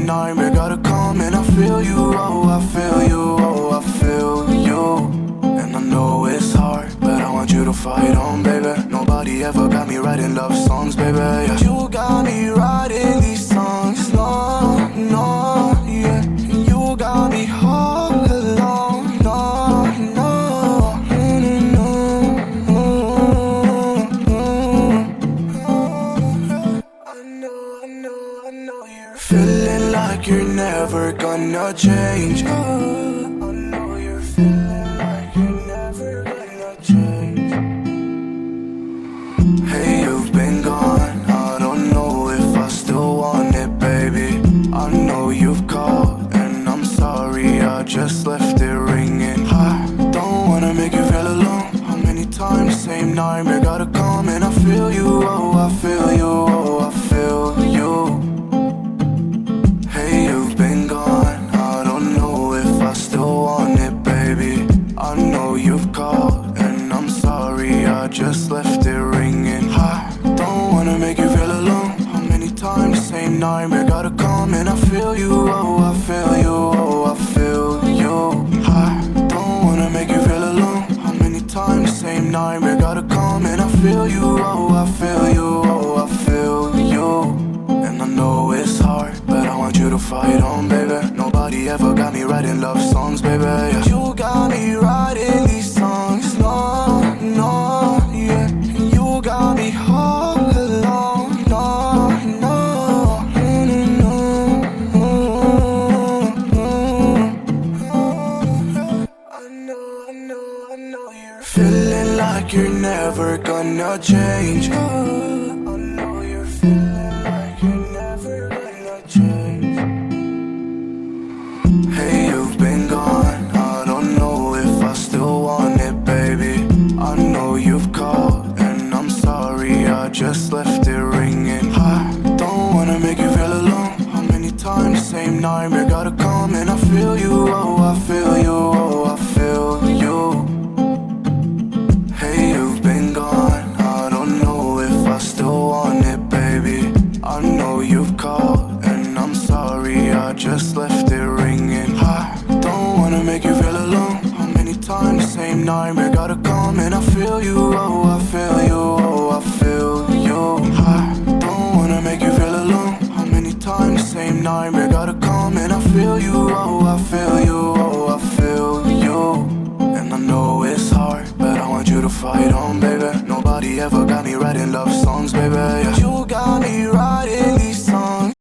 same nightmare gotta come, and I feel you, oh I feel you, oh I feel you. And I know it's hard, but I want you to fight on, baby. Nobody ever got me writing love songs, baby, yeah. You got me writing these songs, no, no, yeah. You got me all alone, no, no, I know you're feeling like you're never gonna change. I know you're feeling like you're never gonna change. Hey, you've been gone, I don't know if I still want it, baby. I know you've called, and I'm sorry, I just left it ringing. I don't wanna make you feel alone. How many times, same nightmare gotta come, and I feel you, oh I feel you, oh I feel you. Hey, you've been gone, I don't know if I still want it, baby. I know you've called, and I'm sorry, I just left it ringing. I don't wanna make you feel alone. How many times, same nightmare gotta come, and I feel you, oh I feel you, oh I feel you. I don't wanna make you feel alone. How many times, same nightmare gotta come, and I feel you, oh I feel you, oh I feel you. And I know it's hard, but I want you to fight on, baby. Nobody ever got me writing love songs, baby, yeah. You got me writing these songs, no, no, yeah. You got me all alone, no, no, I know you're feeling like you're never gonna change. I know you're feeling like you're never gonna change. Hey, you've been gone, I don't know if I still want it, baby. I know you've called, and I'm sorry, I just left it ringing. I don't wanna make you feel alone. How many times, same nightmare gotta come, and I feel you, oh I feel you, oh I feel you. Hey, you've been gone, I don't know if I still want it, baby. I know you've called, and I'm sorry, I just left it ringing. I don't wanna make you feel alone. How many times, same nightmare gotta come, and I feel you,